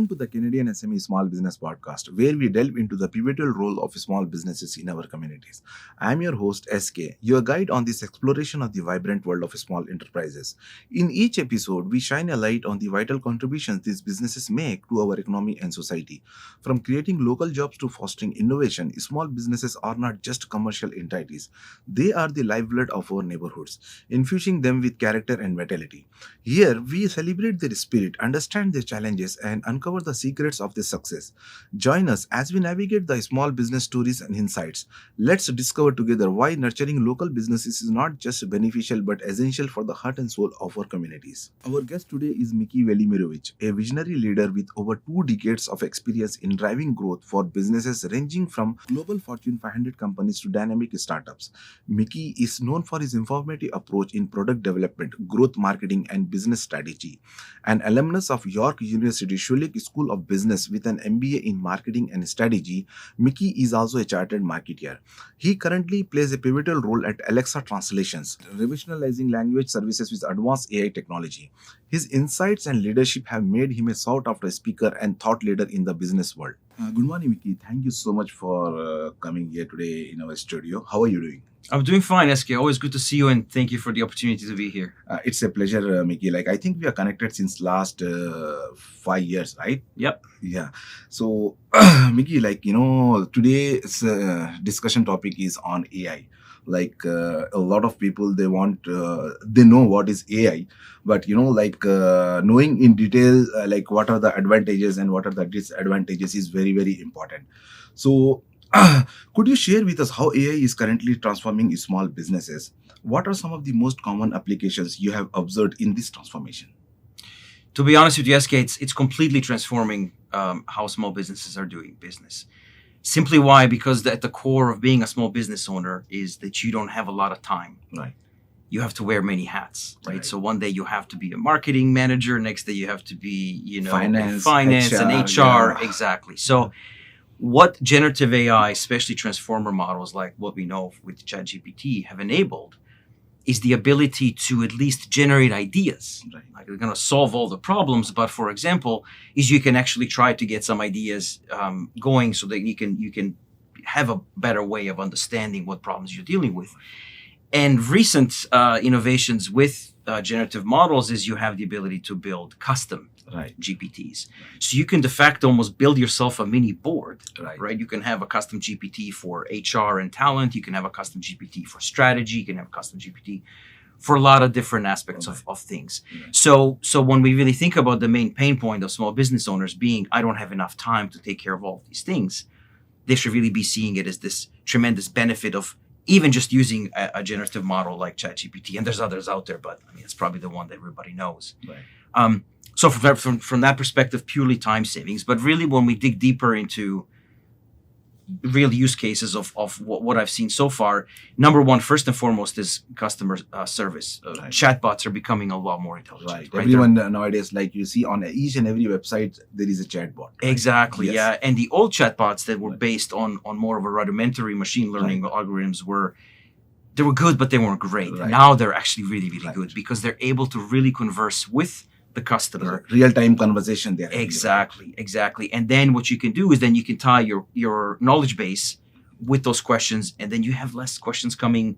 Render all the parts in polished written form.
Welcome to the Canadian SME Small Business Podcast, where we delve into the pivotal role of small businesses in our communities. I am your host, SK, your guide on this exploration of the vibrant world of small enterprises. In each episode, we shine a light on the vital contributions these businesses make to our economy and society. From creating local jobs to fostering innovation, small businesses are not just commercial entities. They are the lifeblood of our neighborhoods, infusing them with character and vitality. Here, we celebrate their spirit, understand their challenges, and uncover the secrets of their success. Join us as we navigate the small business stories and insights. Let's discover together why nurturing local businesses is not just beneficial but essential for the heart and soul of our communities. Our guest today is Miki Velemirovich, a visionary leader with over 2 decades of experience in driving growth for businesses ranging from global Fortune 500 companies to dynamic startups. Miki is known for his informative approach in product development, growth marketing, and business strategy. An alumnus of York University Schulich School of Business with an MBA in marketing and strategy, Miki is also a chartered marketeer. He currently plays a pivotal role at Alexa Translations, revolutionizing language services with advanced AI technology. His insights and leadership have made him a sought-after speaker and thought leader in the business world. Good morning, Miki. Thank you so much for coming here today in our studio. How are you doing? I'm doing fine, SK. Always good to see you, and thank you for the opportunity to be here. It's a pleasure, Miki. I think we are connected since last 5 years, right? Yep. Yeah. So, Miki, today's discussion topic is on AI. A lot of people, they know what is AI, but knowing in detail, what are the advantages and what are the disadvantages is very, very important. So, could you share with us how AI is currently transforming small businesses? What are some of the most common applications you have observed in this transformation? To be honest with you, SK, it's completely transforming how small businesses are doing business. Simply why? Because at the core of being a small business owner is that you don't have a lot of time. Right. You have to wear many hats, right? Right. So one day you have to be a marketing manager, next day you have to be, Finance, and HR. yeah. Exactly. So what generative AI, especially transformer models like what we know with ChatGPT, have enabled is the ability to at least generate ideas. Right. Like they're going to solve all the problems, but for example, is you can actually try to get some ideas going so that you can have a better way of understanding what problems you're dealing with. And recent innovations with generative models is you have the ability to build custom Right. GPTs. So you can de facto almost build yourself a mini board, Right. right? You can have a custom GPT for HR and talent. You can have a custom GPT for strategy. You can have a custom GPT for a lot of different aspects of things. Right. So when we really think about the main pain point of small business owners being, I don't have enough time to take care of all of these things, they should really be seeing it as this tremendous benefit of even just using a generative model like ChatGPT. And there's others out there, but I mean, it's probably the one that everybody knows. Right. So from that perspective, purely time savings. But really, when we dig deeper into real use cases of what I've seen so far, number one, first and foremost, is customer service. Right. Chatbots are becoming a lot more intelligent. Right. Everyone nowadays, you see on each and every website, there is a chatbot. Right? Exactly, Yes. yeah. And the old chatbots that were Right. based on more of a rudimentary machine learning Right. algorithms they were good, but they weren't great. Right. Now they're actually really, really Right. good because they're able to really converse with the customer. Real-time conversation there. Exactly. And then what you can do is then you can tie your knowledge base with those questions, and then you have less questions coming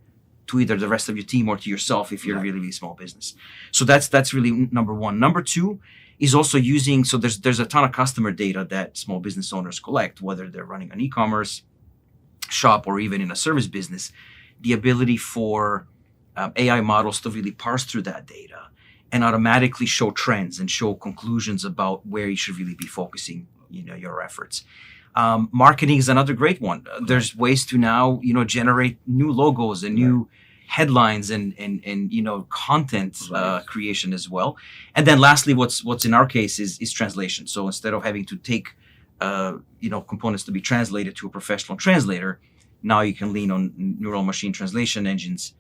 to either the rest of your team or to yourself if you're Right. really, really small business. So that's really number one. Number two is also using, so there's a ton of customer data that small business owners collect, whether they're running an e-commerce shop or even in a service business, the ability for AI models to really parse through that data and automatically show trends and show conclusions about where you should really be focusing, your efforts. Marketing is another great one. There's ways to now, generate new logos and new headlines and content Right. creation as well. And then lastly, what's in our case is translation. So instead of having to take components to be translated to a professional translator, now you can lean on neural machine translation engines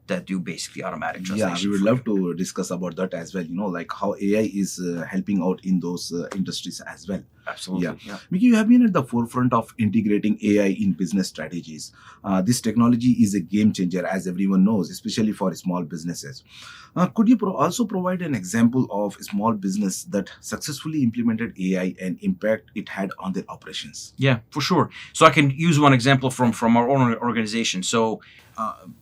that do basically automatic translation. Yeah, we would for love you. to discuss about that as well. How AI is helping out in those industries as well. Absolutely. Yeah. Miki, you have been at the forefront of integrating AI in business strategies. This technology is a game changer, as everyone knows, especially for small businesses. Could you also provide an example of a small business that successfully implemented AI and impact it had on their operations? Yeah, for sure. So I can use one example from our own organization. So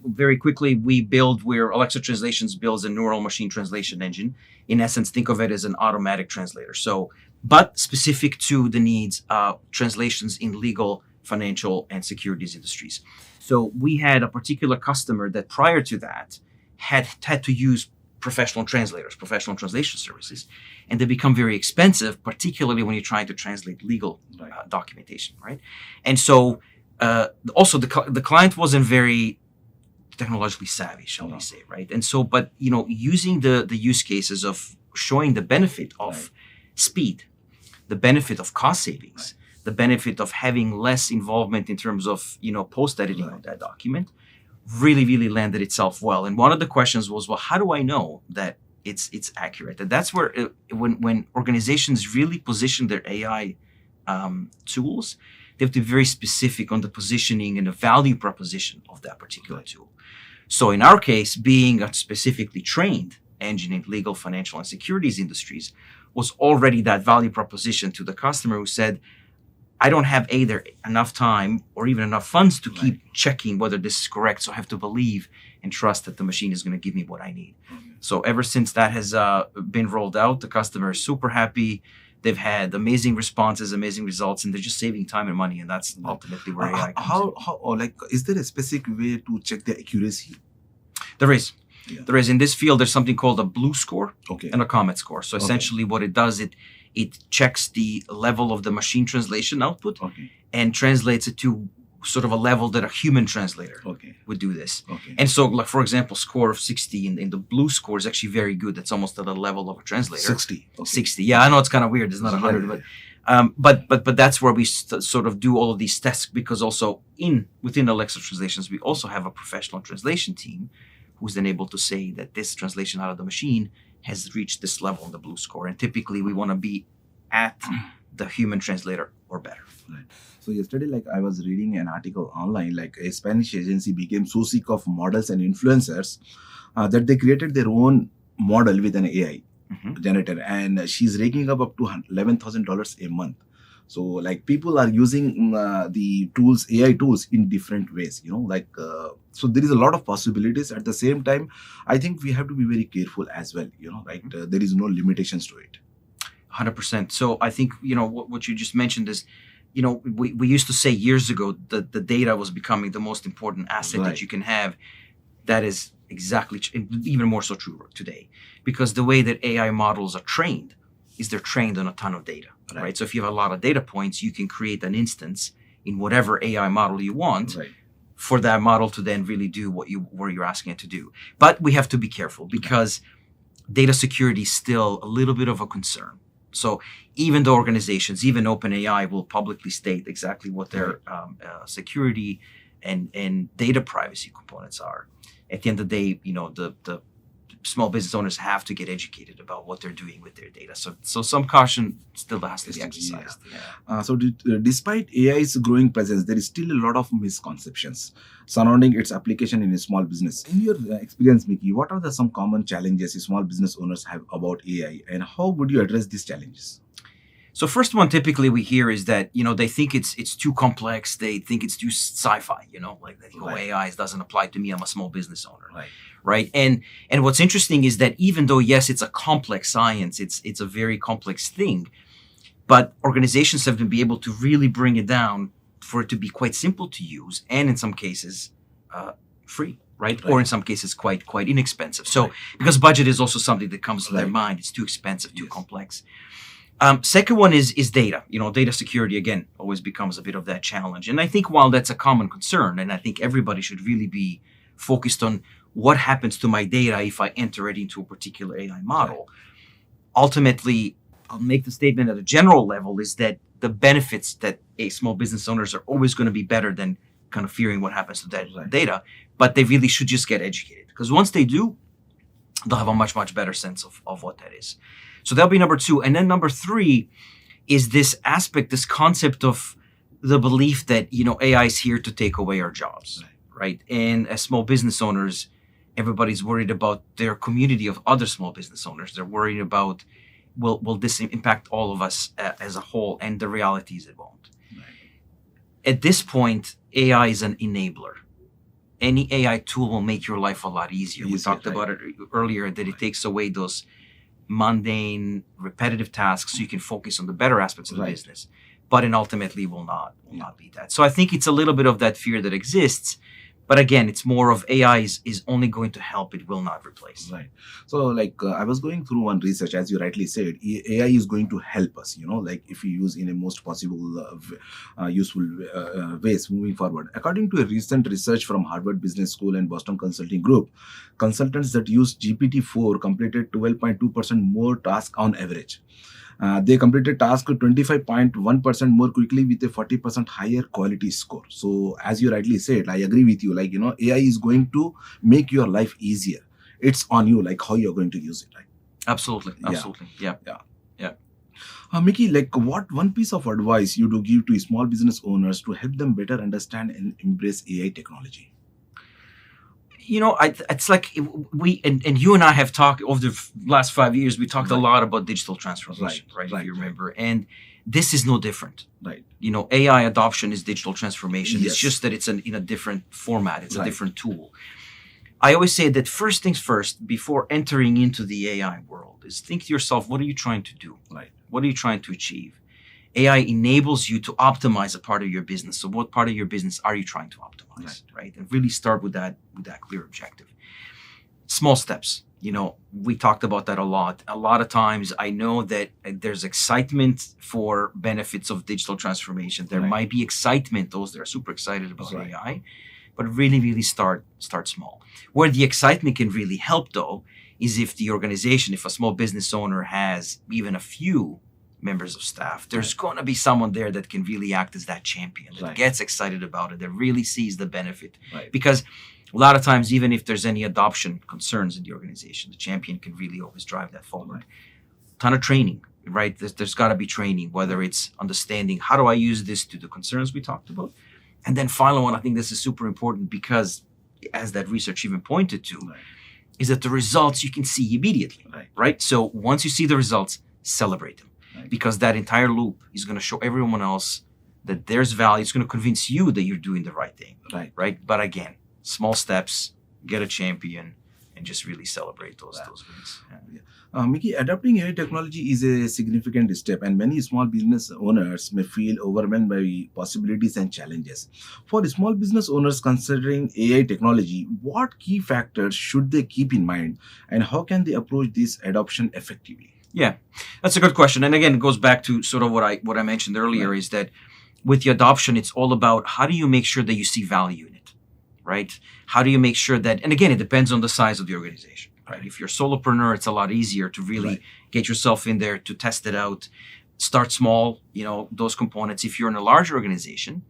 very quickly, where Alexa Translations builds a neural machine translation engine. In essence, think of it as an automatic translator. So, but specific to the needs translations in legal, financial, and securities industries. So we had a particular customer that prior to that had to use professional translators, professional translation services, and they become very expensive, particularly when you're trying to translate legal documentation, right? And so also the client wasn't very technologically savvy, shall we say, right? And so, but using the use cases of showing the benefit of speed, the benefit of cost savings, the benefit of having less involvement in terms of post editing of that document, really landed itself well. And one of the questions was, well, how do I know that it's accurate? And that's where when organizations really position their AI tools, they have to be very specific on the positioning and the value proposition of that particular tool. So in our case, being a specifically trained engine in legal, financial, and securities industries was already that value proposition to the customer who said, I don't have either enough time or even enough funds to keep checking whether this is correct. So I have to believe and trust that the machine is going to give me what I need. So ever since that has been rolled out, the customer is super happy. They've had amazing responses, amazing results, and they're just saving time and money. And that's ultimately where AI comes in. Is there a specific way to check the accuracy? There is. Yeah. There is. In this field, there's something called a blue score and a comet score. So essentially what it does, it checks the level of the machine translation output and translates it to sort of a level that a human translator would do this. And so, like, for example, score of 60 in the blue score is actually very good. That's almost at the level of a translator. 60. 60. Yeah, I know it's kind of weird. It's not 100, but that's where we sort of do all of these tests, because also within Alexa Translations, we also have a professional translation team who's then able to say that this translation out of the machine has reached this level in the blue score. And typically we want to be at the human translator or better. Right. So yesterday, I was reading an article online, a Spanish agency became so sick of models and influencers that they created their own model with an AI generator, and she's raking up to $11,000 a month. So people are using the tools, AI tools, in different ways, so there is a lot of possibilities. At the same time, I think we have to be very careful as well, there is no limitations to it. 100%. So I think, what you just mentioned is, we used to say years ago that the data was becoming the most important asset that you can have. That is exactly even more so true today, because the way that AI models are trained is they're trained on a ton of data, right? So if you have a lot of data points, you can create an instance in whatever AI model you want for that model to then really do what you're asking it to do. But we have to be careful, because data security is still a little bit of a concern. So even the organizations, even OpenAI, will publicly state exactly what their security and data privacy components are. At the end of the day, the small business owners have to get educated about what they're doing with their data. So some caution still has to be exercised. So despite AI's growing presence, there is still a lot of misconceptions surrounding its application in a small business. In your experience, Miki, what are some common challenges small business owners have about AI, and how would you address these challenges? So first one typically we hear is that, they think it's too complex. They think it's too sci-fi, they think, AI doesn't apply to me. I'm a small business owner. Right. And what's interesting is that even though, yes, it's a complex science, it's a very complex thing, but organizations have to be able to really bring it down for it to be quite simple to use. And in some cases, free. Right? Or in some cases, quite inexpensive. So because budget is also something that comes to their mind. It's too expensive, too complex. Second one is data. Data security, again, always becomes a bit of that challenge. And I think while that's a common concern, and I think everybody should really be focused on what happens to my data if I enter it into a particular AI model, ultimately, I'll make the statement at a general level is that the benefits that small business owners are always going to be better than kind of fearing what happens to that data, but they really should just get educated. Because once they do, they'll have a much, much better sense of what that is. So that'll be number two. And then number three is this aspect, this concept of the belief that, AI is here to take away our jobs, right? And as small business owners, everybody's worried about their community of other small business owners. They're worried about, will this impact all of us as a whole? And the reality is it won't. At this point, AI is an enabler. Any AI tool will make your life a lot easier. We talked about it earlier, that it takes away those mundane, repetitive tasks so you can focus on the better aspects of the business. But it ultimately will not be that. So I think it's a little bit of that fear that exists. But again, it's more of AI is only going to help. It will not replace. Right. So, I was going through one research, as you rightly said, AI is going to help us, if we use in a most possible useful ways moving forward. According to a recent research from Harvard Business School and Boston Consulting Group, consultants that use GPT-4 completed 12.2% more tasks on average. They completed tasks 25.1% more quickly with a 40% higher quality score. So, as you rightly said, I agree with you. AI is going to make your life easier. It's on you, how you're going to use it, right? Absolutely. Yeah. Miki, what one piece of advice you do give to small business owners to help them better understand and embrace AI technology? It's like and you and I have talked over the last 5 years. We talked a lot about digital transformation, right? If you remember, and this is no different. Right. AI adoption is digital transformation. Yes. It's just that it's in a different format. It's a different tool. I always say that first things first, before entering into the AI world, is think to yourself, what are you trying to do? Right. What are you trying to achieve? AI enables you to optimize a part of your business. So what part of your business are you trying to optimize, right? And really start with that clear objective. Small steps. We talked about that a lot. A lot of times I know that there's excitement for benefits of digital transformation. There might be excitement, those that are super excited about AI, but really, really start small. Where the excitement can really help, though, is if the organization, if a small business owner has even a few members of staff, there's going to be someone there that can really act as that champion, that gets excited about it, that really sees the benefit. Because a lot of times, even if there's any adoption concerns in the organization, the champion can really always drive that forward. Ton of training, right? There's got to be training, whether it's understanding how do I use this to the concerns we talked about. And then final one, I think this is super important because, as that research even pointed to, is that the results you can see immediately, right? So once you see the results, celebrate them. Because that entire loop is going to show everyone else that there's value. It's going to convince you that you're doing the right thing, right? But again, small steps, get a champion, and just really celebrate those wins. Miki, adopting AI technology is a significant step, and many small business owners may feel overwhelmed by possibilities and challenges. For small business owners considering AI technology, what key factors should they keep in mind, and how can they approach this adoption effectively? Yeah, that's a good question. And again, it goes back to sort of what I mentioned earlier, is that with the adoption, it's all about how do you make sure that you see value in it, right? How do you make sure that, and again, it depends on the size of the organization, right? If you're a solopreneur, it's a lot easier to really get yourself in there, to test it out, start small, those components. If you're in a larger organization,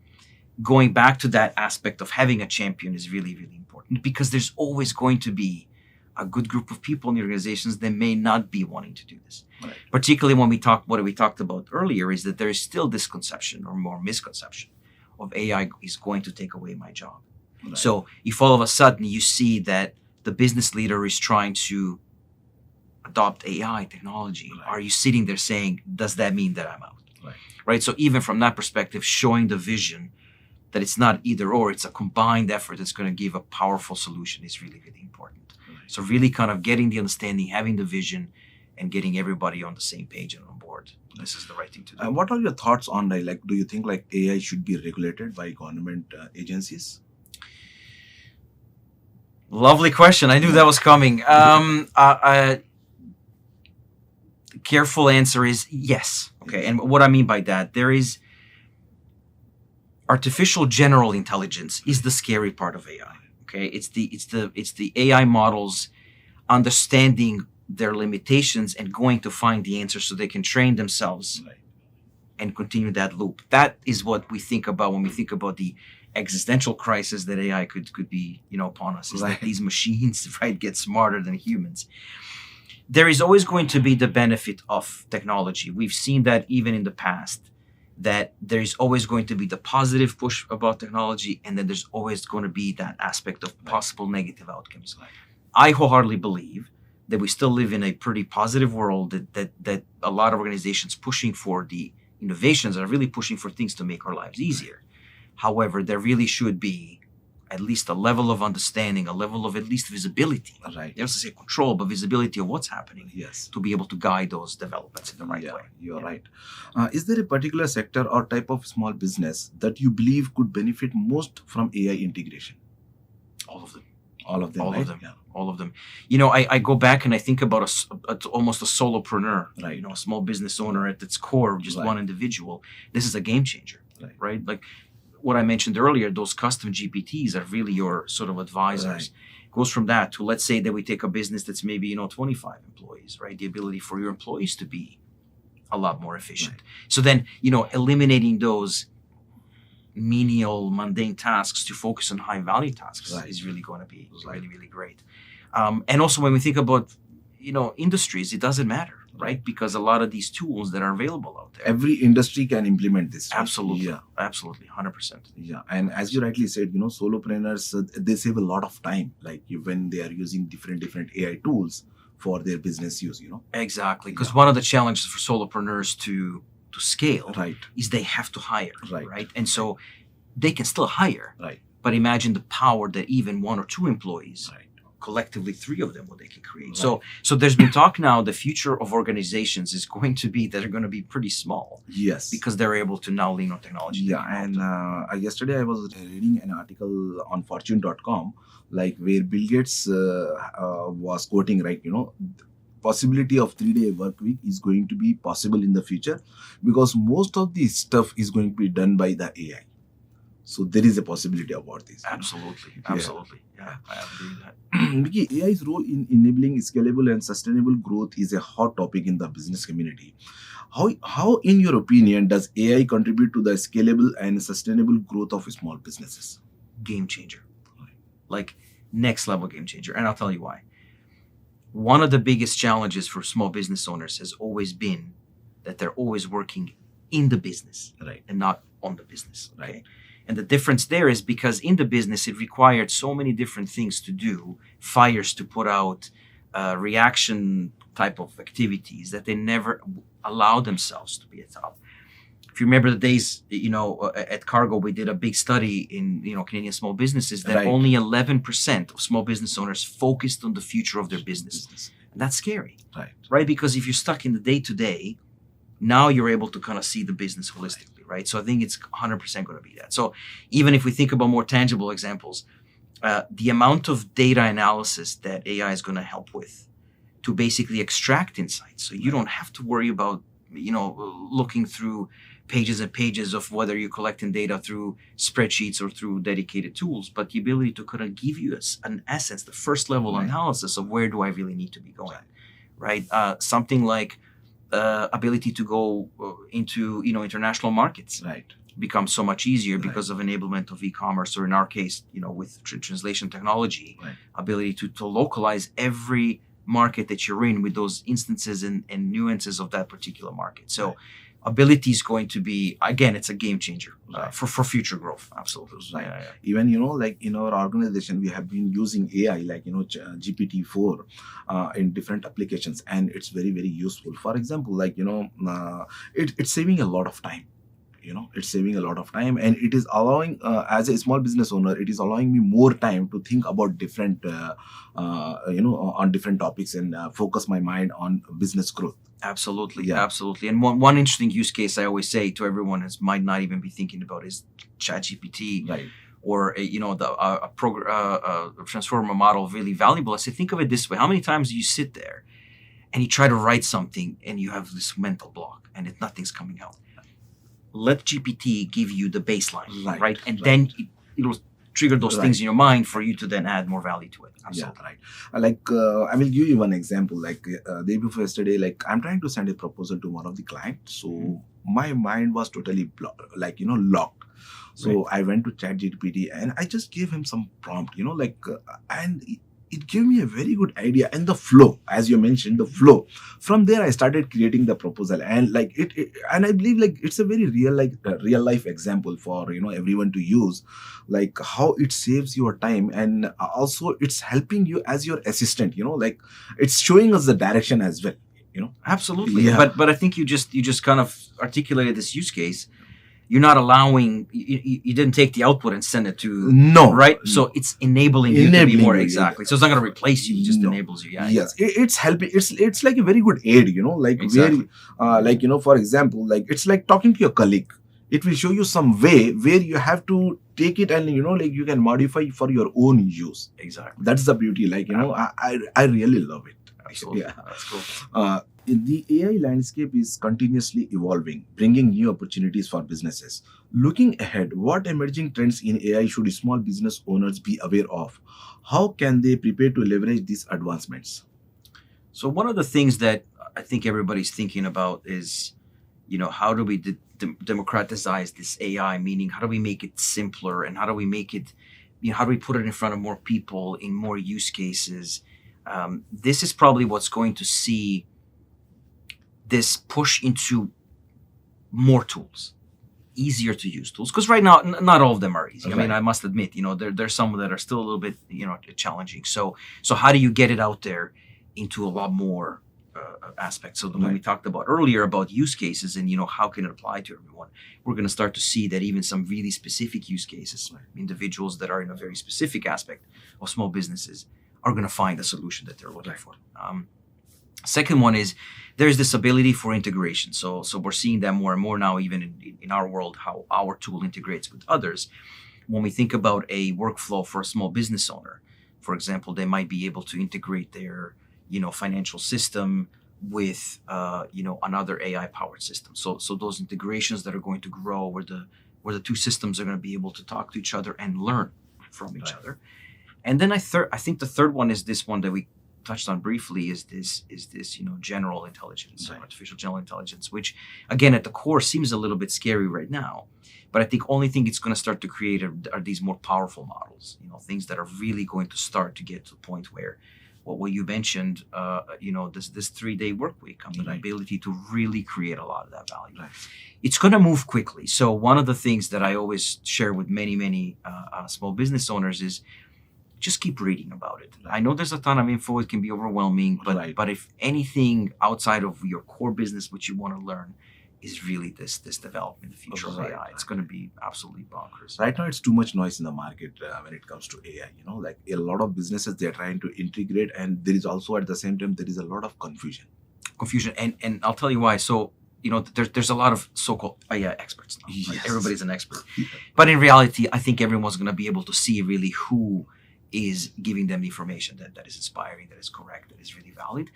going back to that aspect of having a champion is really, really important, because there's always going to be a good group of people in the organizations that may not be wanting to do this. Particularly when what we talked about earlier, is that there is still this conception or more misconception of AI is going to take away my job. So if all of a sudden you see that the business leader is trying to adopt AI technology, are you sitting there saying, does that mean that I'm out? Right. So even from that perspective, showing the vision that it's not either or, it's a combined effort that's going to give a powerful solution is really, really important. So really kind of getting the understanding, having the vision, and getting everybody on the same page and on board. This is the right thing to do. What are your thoughts on do you think AI should be regulated by government agencies? Lovely question. I knew that was coming. Careful answer is yes. Okay. And what I mean by that, there is artificial general intelligence is the scary part of AI. Okay. It's the AI models understanding their limitations and going to find the answer so they can train themselves and continue that loop. That is what we think about when we think about the existential crisis that AI could be, upon us, is that these machines, get smarter than humans. there is always going to be the benefit of technology. We've seen that even in the past, that there is always going to be the positive push about technology, and then there's always going to be that aspect of possible negative outcomes. I wholeheartedly believe that we still live in a pretty positive world, that a lot of organizations pushing for the innovations are really pushing for things to make our lives easier. However, there really should be at least a level of understanding, a level of at least visibility. Right. You have to say control, but visibility of what's happening. Yes. To be able to guide those developments in the right way. You're right. Is there a particular sector or type of small business that you believe could benefit most from AI integration? All of them. All of them. All right? of them. Yeah. All of them. I go back and I think about almost a solopreneur, Right. A small business owner at its core, just one individual. This is a game changer, right? Like what I mentioned earlier, those custom GPTs are really your sort of advisors. Right. Goes from that to, let's say that we take a business that's maybe 25 employees, right? The ability for your employees to be a lot more efficient. So then eliminating those menial, mundane tasks to focus on high value tasks is really going to be really, really great. And also when we think about industries, it doesn't matter, right? Because a lot of these tools that are available out there, every industry can implement this. Right? Absolutely. Yeah. Absolutely. 100%. Yeah. And as you rightly said, solopreneurs, they save a lot of time, like when they are using different AI tools for their business use, Exactly. Because one of the challenges for solopreneurs to scale Right. is they have to hire, Right. right? And so they can still hire, Right. but imagine the power that even one or two employees, Right. collectively three of them, what they can create. Right. So there's been talk now, the future of organizations is going to be that are going to be pretty small. Yes. Because they're able to now lean on technology. Yeah. And yesterday I was reading an article on fortune.com, like where Bill Gates was quoting, right, possibility of 3-day work week is going to be possible in the future because most of the stuff is going to be done by the AI. So there is a possibility about this. Absolutely. Absolutely. Yeah, I agree with that. Miki, AI's role in enabling scalable and sustainable growth is a hot topic in the business community. How, in your opinion, does AI contribute to the scalable and sustainable growth of small businesses? Game changer. Like next level game changer. And I'll tell you why. One of the biggest challenges for small business owners has always been that they're always working in the business, right, and not on the business. Right. Okay? And the difference there is because in the business, it required so many different things to do, fires to put out, reaction type of activities that they never allowed themselves to be at top. If you remember the days, at Cargo, we did a big study in, Canadian small businesses that Right. only 11% of small business owners focused on the future of their business. And that's scary, right? Because if you're stuck in the day-to-day, now you're able to kind of see the business holistically, right? So I think it's 100% going to be that. So even if we think about more tangible examples, the amount of data analysis that AI is going to help with to basically extract insights. So you don't have to worry about, looking through pages and pages of whether you're collecting data through spreadsheets or through dedicated tools, but the ability to kind of give you an essence, the first level analysis of where do I really need to be going, right? Something like ability to go into, international markets. Right. Becomes so much easier because of enablement of e-commerce, or in our case, with translation technology, ability to localize every market that you're in with those instances and nuances of that particular market. So ability is going to be, again, it's a game changer for future growth. Absolutely. Right. Even, like in our organization, we have been using AI, like, GPT-4 in different applications, and it's very, very useful. For example, like, it's saving a lot of time. It's saving a lot of time, and it is allowing, as a small business owner, it is allowing me more time to think about different, on different topics and focus my mind on business growth. Absolutely. Absolutely. And one interesting use case I always say to everyone might not even be thinking about is ChatGPT. Right. Or a transformer model really valuable. I say, think of it this way: how many times do you sit there and you try to write something and you have this mental block and nothing's coming out? Let GPT give you the baseline, right? And then it'll trigger those things in your mind for you to then add more value to it. Absolutely. Yeah, right. Like, I will give you one example. Like, day before yesterday, like, I'm trying to send a proposal to one of the clients. So my mind was totally locked. So I went to ChatGPT and I just gave him some prompt, and it gave me a very good idea, and the flow, as you mentioned, the flow. From there, I started creating the proposal, and and I believe like it's a very real, real life example for everyone to use, like how it saves your time, and also it's helping you as your assistant. Like it's showing us the direction as well. Absolutely. Yeah. But I think you just kind of articulated this use case. You're not allowing, you didn't take the output and send it to, No. right? So it's enabling you to be Enabling more, you, exactly. So it's not going to replace you, it just No. enables you. Yeah. Yes, it's helping. It's like a very good aid, like Exactly. where for example, like it's like talking to your colleague. It will show you some way where you have to take it, and like you can modify for your own use. Exactly. That's the beauty. Like I really love it. Absolutely. Yeah. That's cool. The AI landscape is continuously evolving, bringing new opportunities for businesses. Looking ahead, what emerging trends in AI should small business owners be aware of? How can they prepare to leverage these advancements? So one of the things that I think everybody's thinking about is, how do we democratize this AI? Meaning, how do we make it simpler, and how do we make it, how do we put it in front of more people in more use cases? This is probably what's going to see this push into more tools, easier to use tools. Because right now, not all of them are easy. I mean, Right. I must admit, there's some that are still a little bit, challenging. So how do you get it out there into a lot more aspects? So when we talked about earlier about use cases and how can it apply to everyone, we're going to start to see that even some really specific use cases, individuals that are in a very specific aspect of small businesses are going to find a solution that they're looking for. Second one is there's this ability for integration. So we're seeing that more and more now, even in our world, how our tool integrates with others. When we think about a workflow for a small business owner, for example, they might be able to integrate their financial system with another AI powered system. So those integrations that are going to grow, where the two systems are going to be able to talk to each other and learn from each other. And then I think the third one is this one that we touched on briefly, is this general intelligence, artificial general intelligence, which again at the core seems a little bit scary right now, but I think only thing it's going to start to create are these more powerful models, things that are really going to start to get to the point where what you mentioned, this 3-day work week, the ability to really create a lot of that value. It's going to move quickly. So one of the things that I always share with many small business owners is just keep reading about it. I know there's a ton of info. It can be overwhelming, but if anything outside of your core business, which you want to learn, is really this development, the future of AI. It's going to be absolutely bonkers. Right now, it's too much noise in the market when it comes to AI. Like a lot of businesses, they're trying to integrate, and there is also at the same time, there is a lot of confusion. And I'll tell you why. So, there's a lot of so-called AI experts now. Right? Yes. Everybody's an expert. But in reality, I think everyone's going to be able to see really who is giving them the information that is inspiring, that is correct, that is really valid.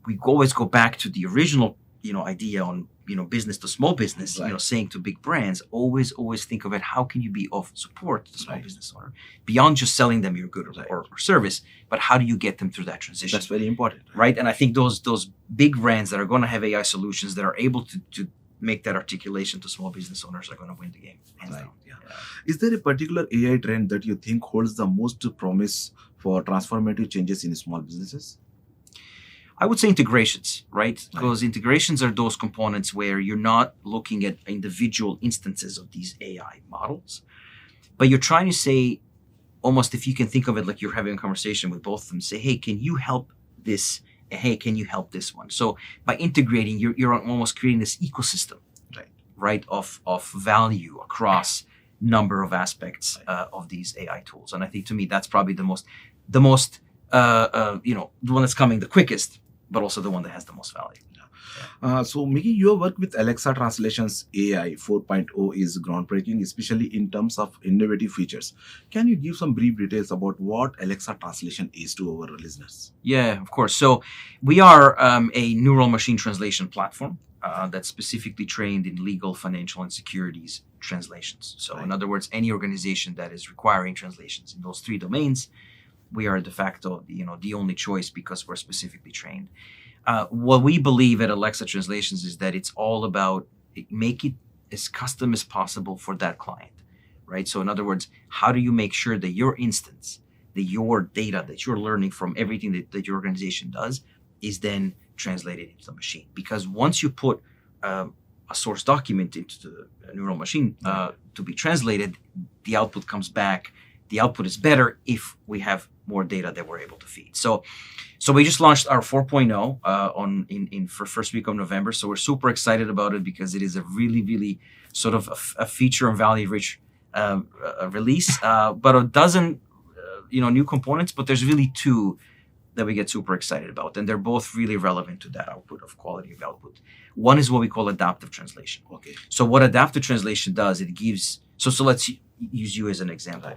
We always go back to the original, idea on, business to small business, saying to big brands, always think of it, how can you be of support to the small business owner beyond just selling them your good or service, but how do you get them through that transition? That's very important. Right? And I think those big brands that are going to have AI solutions that are able to make that articulation to small business owners are going to win the game. Hands down. Yeah. Is there a particular AI trend that you think holds the most promise for transformative changes in small businesses? I would say integrations, right? Because integrations are those components where you're not looking at individual instances of these AI models, but you're trying to say, almost if you can think of it like you're having a conversation with both of them, say, hey, can you help this? Hey, can you help this one? So by integrating, you're almost creating this ecosystem, right, of value across number of aspects of these AI tools. And I think to me, that's probably the most, the one that's coming the quickest, but also the one that has the most value. So, Miki, your work with Alexa Translations AI 4.0 is groundbreaking, especially in terms of innovative features. Can you give some brief details about what Alexa Translation is to our listeners? Yeah, of course. So we are a neural machine translation platform that's specifically trained in legal, financial, and securities translations. So in other words, any organization that is requiring translations in those three domains, we are de facto, the only choice because we're specifically trained. What we believe at Alexa Translations is that it's all about make it as custom as possible for that client, right? So in other words, how do you make sure that your instance that your data that you're learning from everything that your organization does is then translated into the machine. Because once you put a source document into the neural machine to be translated, the output comes back. The output is better if we have more data that we're able to feed. So we just launched our 4.0 for first week of November. So we're super excited about it because it is a really, really sort of a feature and value rich release, but a dozen new components. But there's really two that we get super excited about, and they're both really relevant to that output of quality of output. One is what we call adaptive translation. Okay. So what adaptive translation does, it gives. So let's use you as an example.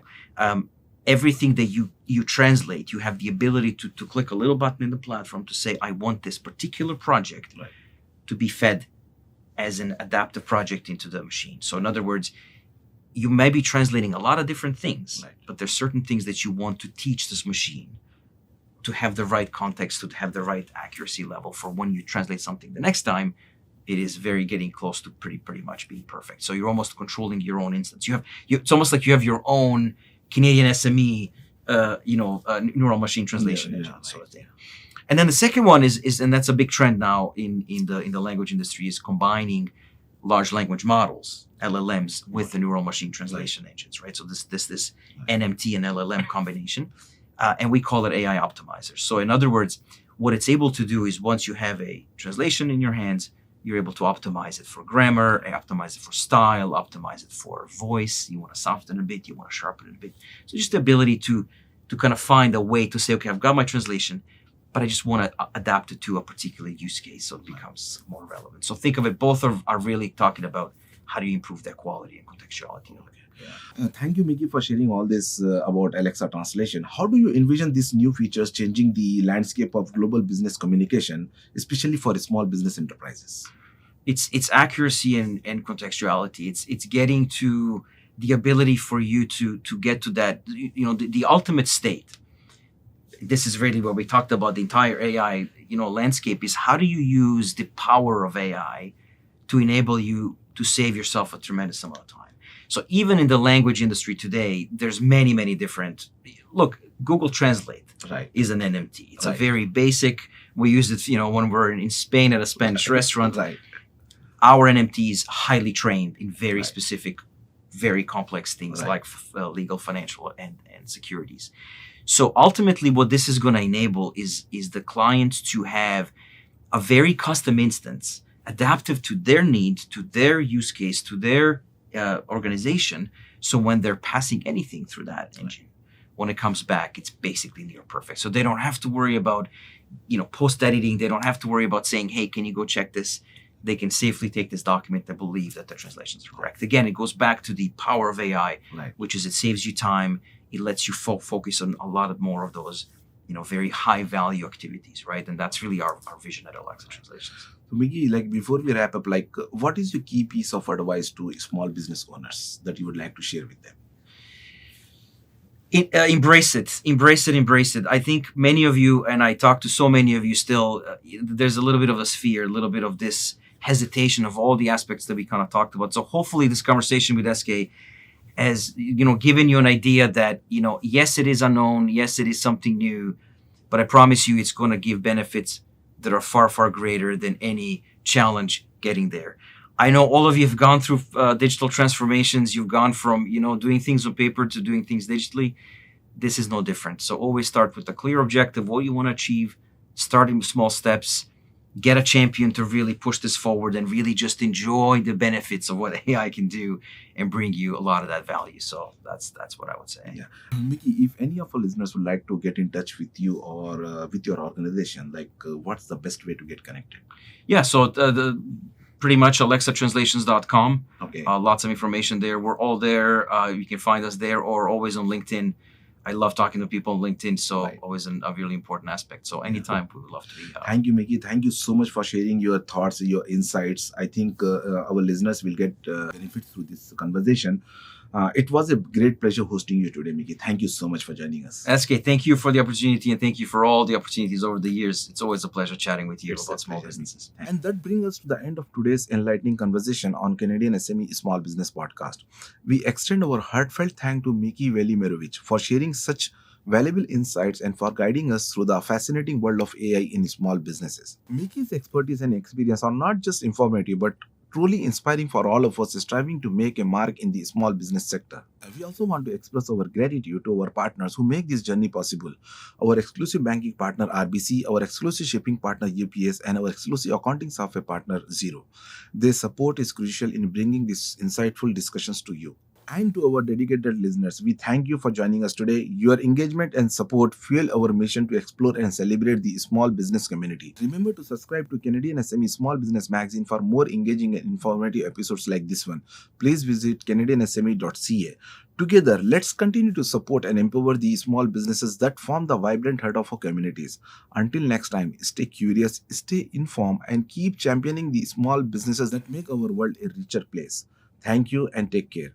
Everything that you translate, you have the ability to click a little button in the platform to say, I want this particular project to be fed as an adaptive project into the machine. So in other words, you may be translating a lot of different things, but there's certain things that you want to teach this machine to have the right context, to have the right accuracy level for when you translate something the next time. It is very getting close to pretty much being perfect. So you're almost controlling your own instance. It's almost like you have your own Canadian SME, neural machine translation engine sort of thing. And then the second one is, and that's a big trend now in the language industry, is combining large language models, LLMs, with the neural machine translation engines, right? So this NMT and LLM combination, and we call it AI optimizers. So in other words, what it's able to do is once you have a translation in your hands, you're able to optimize it for grammar, optimize it for style, optimize it for voice. You want to soften it a bit, you want to sharpen it a bit. So just the ability to kind of find a way to say, okay, I've got my translation, but I just want to adapt it to a particular use case so it becomes more relevant. So think of it, both are really talking about how do you improve their quality and contextuality. Thank you, Miki, for sharing all this about Alexa translation. How do you envision these new features changing the landscape of global business communication, especially for small business enterprises? It's accuracy and contextuality. It's getting to the ability for you to get to that, the ultimate state. This is really what we talked about. The entire AI, landscape is how do you use the power of AI to enable you to save yourself a tremendous amount of time. So even in the language industry today, there's many, many different. Look, Google Translate is an NMT. It's a very basic. We use it, when we're in Spain at a Spanish restaurant. Our NMT is highly trained in very specific, very complex things like legal, financial, and securities. So ultimately, what this is going to enable is the clients to have a very custom instance, adaptive to their needs, to their use case, to their organization. So when they're passing anything through that engine, when it comes back, it's basically near perfect. So they don't have to worry about, post editing. They don't have to worry about saying, hey, can you go check this? They can safely take this document and believe that the translations are correct. Again, it goes back to the power of AI, which is it saves you time. It lets you focus on a lot more of those, very high value activities, right? And that's really our vision at Alexa Translations. So Miki, before we wrap up, what is your key piece of advice to small business owners that you would like to share with them? Embrace it. I think many of you, and I talk to so many of you still, there's a little bit of this fear, a little bit of this hesitation of all the aspects that we kind of talked about. So hopefully this conversation with SK has, given you an idea that, yes, it is unknown. Yes, it is something new, but I promise you it's going to give benefits that are far, far greater than any challenge getting there. I know all of you have gone through digital transformations. You've gone from, doing things on paper to doing things digitally. This is no different. So always start with a clear objective, what you want to achieve, starting with small steps, get a champion to really push this forward and really just enjoy the benefits of what AI can do and bring you a lot of that value. So that's what I would say. Yeah. Miki, if any of our listeners would like to get in touch with you or with your organization, what's the best way to get connected? Yeah, so pretty much alexatranslations.com. Okay. Lots of information there. We're all there. You can find us there or always on LinkedIn. I love talking to people on LinkedIn, so always a really important aspect. So anytime we would love to be. Thank you, Miki. Thank you so much for sharing your thoughts, your insights. I think our listeners will get benefit through this conversation. It was a great pleasure hosting you today, Miki. Thank you so much for joining us. SK, thank you for the opportunity and thank you for all the opportunities over the years. It's always a pleasure chatting with you about small businesses. And that brings us to the end of today's enlightening conversation on Canadian SME Small Business Podcast. We extend our heartfelt thanks to Miki Velemirovich for sharing such valuable insights, and for guiding us through the fascinating world of AI in small businesses. Miki's expertise and experience are not just informative but truly inspiring for all of us striving to make a mark in the small business sector. We also want to express our gratitude to our partners who make this journey possible. Our exclusive banking partner RBC, our exclusive shipping partner UPS, and our exclusive accounting software partner Zero. Their support is crucial in bringing these insightful discussions to you. And to our dedicated listeners, we thank you for joining us today. Your engagement and support fuel our mission to explore and celebrate the small business community. Remember to subscribe to Canadian SME Small Business Magazine for more engaging and informative episodes like this one. Please visit CanadianSME.ca. Together, let's continue to support and empower the small businesses that form the vibrant heart of our communities. Until next time, stay curious, stay informed, and keep championing the small businesses that make our world a richer place. Thank you and take care.